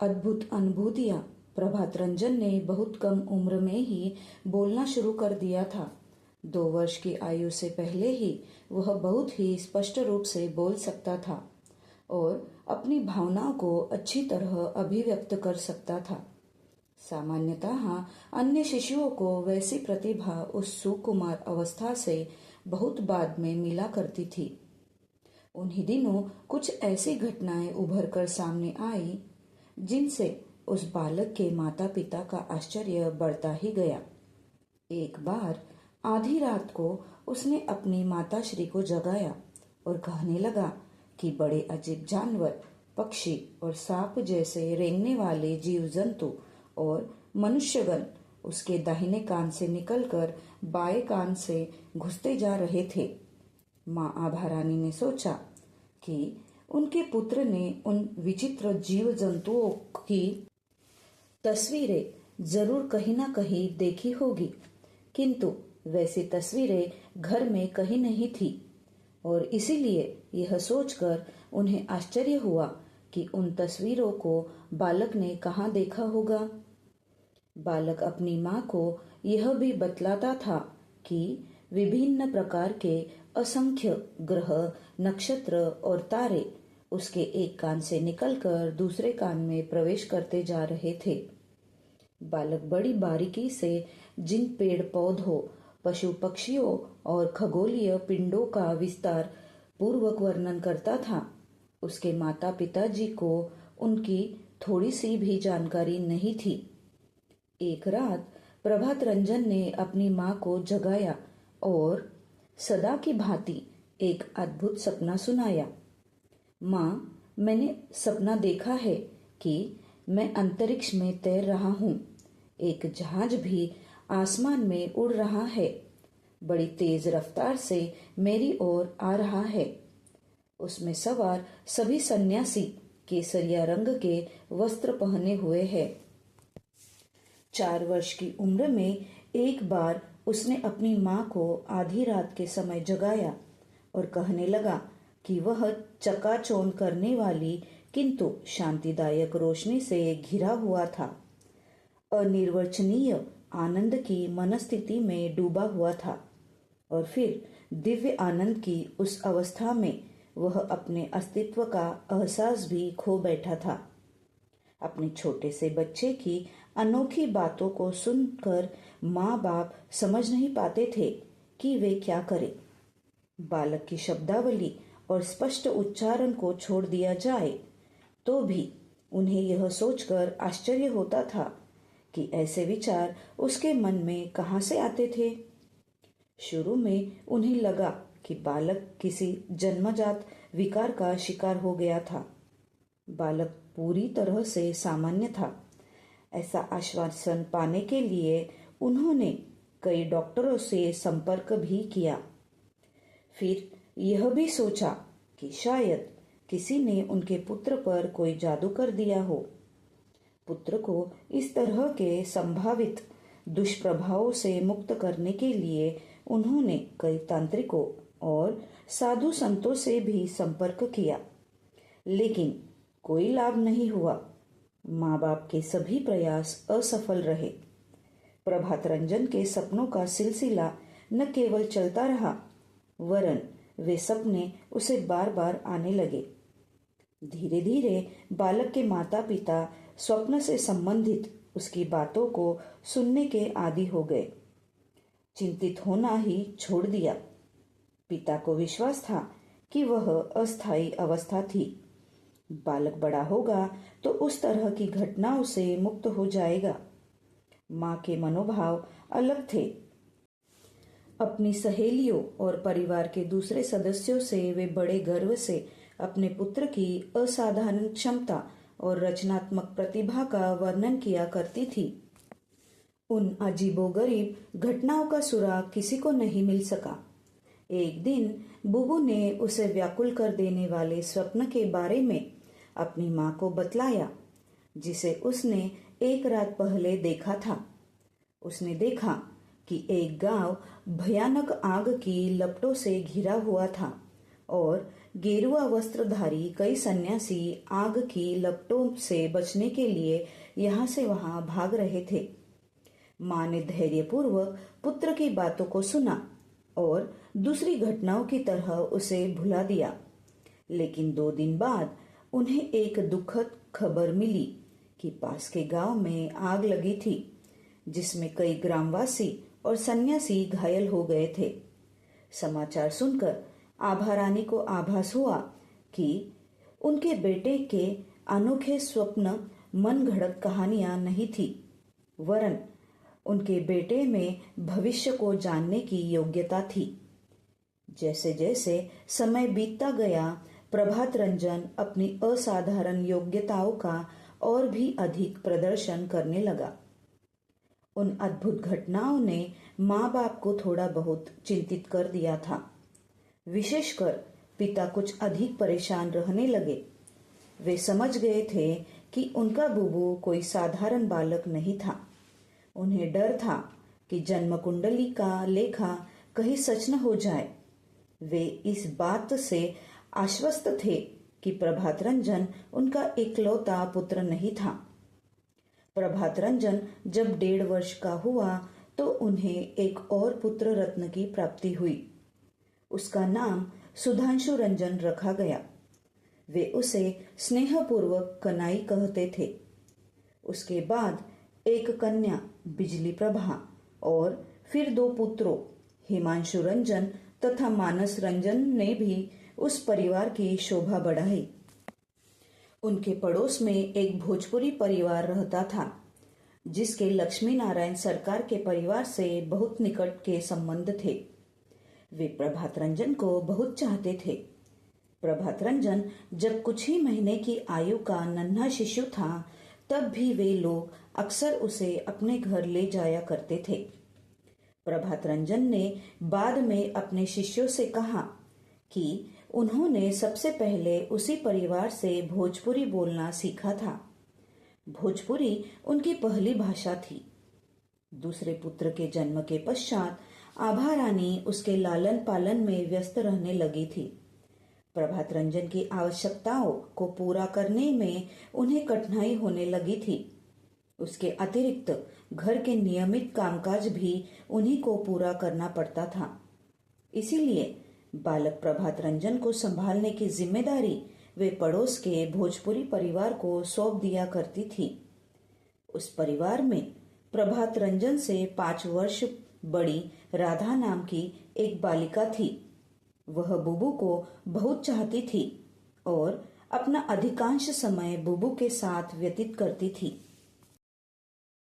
अद्भुत अनुभूतियां। प्रभात रंजन ने बहुत कम उम्र में ही बोलना शुरू कर दिया था। 2 वर्ष की आयु से पहले ही वह बहुत ही स्पष्ट रूप से बोल सकता था और अपनी भावनाओं को अच्छी तरह अभिव्यक्त कर सकता था। सामान्यतः अन्य शिशुओं को वैसी प्रतिभा उस सुकुमार अवस्था से बहुत बाद में मिला करती थी। उन्हीं दिनों कुछ ऐसी घटनाएं उभर कर सामने आई जिनसे उस बालक के माता पिता का आश्चर्य बढ़ता ही गया। एक बार आधी रात को उसने अपनी माताश्री को जगाया और कहने लगा कि बड़े अजीब जानवर, पक्षी और सांप जैसे रेंगने वाले जीव जंतु और मनुष्यगण उसके दाहिने कान से निकलकर बाएं कान से घुसते जा रहे थे। माँ आभा रानी ने सोचा कि उनके पुत्र ने उन विचित्र जीव जंतुओं की तस्वीरें जरूर कहीं ना कहीं देखी होगी, किंतु वैसी तस्वीरें घर में कहीं नहीं थी और इसीलिए यह सोचकर उन्हें आश्चर्य हुआ कि उन तस्वीरों को बालक ने कहाँ देखा होगा। बालक अपनी माँ को यह भी बतलाता था कि विभिन्न प्रकार के असंख्य ग्रह, नक्षत्र और तारे उसके एक कान से निकलकर दूसरे कान में प्रवेश करते जा रहे थे। बालक बड़ी बारीकी से जिन पेड़ पौधों, पशु पक्षियों और खगोलीय पिंडों का विस्तार पूर्वक वर्णन करता था, उसके माता पिताजी को उनकी थोड़ी सी भी जानकारी नहीं थी। एक रात प्रभात रंजन ने अपनी माँ को जगाया और सदा की भांति एक अद्भुत सपना सुनाया। माँ, मैंने सपना देखा है कि मैं अंतरिक्ष में तैर रहा हूँ। एक जहाज भी आसमान में उड़ रहा है, बड़ी तेज रफ्तार से मेरी ओर आ रहा है। उसमें सवार सभी सन्यासी केसरिया रंग के वस्त्र पहने हुए हैं। 4 वर्ष की उम्र में एक बार उसने अपनी माँ को आधी रात के समय जगाया और कहने लगा कि वह चकाचौंध करने वाली किंतु शांतिदायक रोशनी से घिरा हुआ था। अनिर्वचनीय आनंद की मनस्थिति में डूबा हुआ था और फिर दिव्य आनंद की उस अवस्था में वह अपने अस्तित्व का एहसास भी खो बैठा था। अपने छोटे से बच्चे की अनोखी बातों को सुनकर माँ बाप समझ नहीं पाते थे कि वे क्या करें। बालक की शब्दावली और स्पष्ट उच्चारण को छोड़ दिया जाए तो भी उन्हें यह सोचकर आश्चर्य होता था कि ऐसे विचार उसके मन में कहाँ से आते थे। शुरू में उन्हें लगा कि बालक किसी जन्मजात विकार का शिकार हो गया था। बालक पूरी तरह से सामान्य था। ऐसा आश्वासन पाने के लिए उन्होंने कई डॉक्टरों से संपर्क भी किया। फिर यह भी सोचा कि शायद किसी ने उनके पुत्र पर कोई जादू कर दिया हो। पुत्र को इस तरह के संभावित दुष्प्रभावों से मुक्त करने के लिए उन्होंने कई तांत्रिकों और साधु संतों से भी संपर्क किया, लेकिन कोई लाभ नहीं हुआ। माँ बाप के सभी प्रयास असफल रहे। प्रभात रंजन के सपनों का सिलसिला न केवल चलता रहा, वरन वे सपने उसे बार बार आने लगे। धीरे धीरे बालक के माता पिता स्वप्न से संबंधित उसकी बातों को सुनने के आदी हो गए। चिंतित होना ही छोड़ दिया। पिता को विश्वास था कि वह अस्थायी अवस्था थी। बालक बड़ा होगा तो उस तरह की घटनाओं से मुक्त हो जाएगा। माँ के मनोभाव अलग थे। अपनी सहेलियों और परिवार के दूसरे सदस्यों से वे बड़े गर्व से अपने पुत्र की असाधारण क्षमता और रचनात्मक प्रतिभा का वर्णन किया करती थी। उन अजीबोगरीब घटनाओं का सुराग किसी को नहीं मिल सका। एक दिन बुबू ने उसे व्याकुल कर देने वाले स्वप्न के बारे में अपनी माँ को बतलाया, जिसे उसने एक रात पहले देखा था। उसने देखा कि एक गांव भयानक आग की लपटों से घिरा हुआ था और गेरुआ वस्त्रधारी कई सन्यासी आग की लपटों से बचने के लिए यहाँ से वहां भाग रहे थे। माँ ने धैर्यपूर्वक पुत्र की बातों को सुना और दूसरी घटनाओं की तरह उसे भुला दिया। लेकिन 2 दिन बाद उन्हें एक दुखद खबर मिली कि पास के गांव में आग लगी थी, जिसमें कई ग्रामवासी और सन्यासी घायल हो गए थे। समाचार सुनकर आभा रानी को आभास हुआ कि उनके बेटे के अनोखे स्वप्न मन घड़त कहानियां नहीं थी, वरन उनके बेटे में भविष्य को जानने की योग्यता थी। जैसे जैसे समय बीतता गया, प्रभात रंजन अपनी असाधारण योग्यताओं का और भी अधिक प्रदर्शन करने लगा। उन अद्भुत घटनाओं ने माँ बाप को थोड़ा बहुत चिंतित कर दिया था। विशेषकर पिता कुछ अधिक परेशान रहने लगे। वे समझ गए थे कि उनका बुबू कोई साधारण बालक नहीं था। उन्हें डर था कि जन्म कुंडली का लेखा कहीं सच न हो जाए। वे इस बात से आश्वस्त थे कि प्रभात रंजन उनका इकलौता पुत्र नहीं था। प्रभात रंजन जब 1.5 वर्ष का हुआ तो उन्हें एक और पुत्र रत्न की प्राप्ति हुई। उसका नाम सुधांशु रंजन रखा गया। वे उसे स्नेहपूर्वक कनाई कहते थे। उसके बाद एक कन्या बिजली प्रभा और फिर 2 पुत्रों हिमांशु रंजन तथा मानस रंजन ने भी उस परिवार की शोभा बढ़ाई। उनके पड़ोस में एक भोजपुरी परिवार रहता था, जिसके लक्ष्मी नारायण सरकार के परिवार से बहुत निकट के संबंध थे। वे प्रभात रंजन को बहुत चाहते थे। प्रभात रंजन जब कुछ ही महीने की आयु का नन्हा शिशु था, तब भी वे लोग अक्सर उसे अपने घर ले जाया करते थे। प्रभात रंजन ने बाद में अपने शिष्यों से कहा कि उन्होंने सबसे पहले उसी परिवार से भोजपुरी बोलना सीखा था। भोजपुरी उनकी पहली भाषा थी। दूसरे पुत्र के जन्म के पश्चात आभा रानी उसके लालन पालन में व्यस्त रहने लगी थी। प्रभात रंजन की आवश्यकताओं को पूरा करने में उन्हें कठिनाई होने लगी थी। उसके अतिरिक्त घर के नियमित कामकाज भी उन्हीं को पूरा करना पड़ता था। इसीलिए बालक प्रभात रंजन को संभालने की जिम्मेदारी वे पड़ोस के भोजपुरी परिवार को सौंप दिया करती थी। उस परिवार में प्रभात रंजन से 5 वर्ष बड़ी राधा नाम की एक बालिका थी। वह बुबू को बहुत चाहती थी और अपना अधिकांश समय बुबू के साथ व्यतीत करती थी।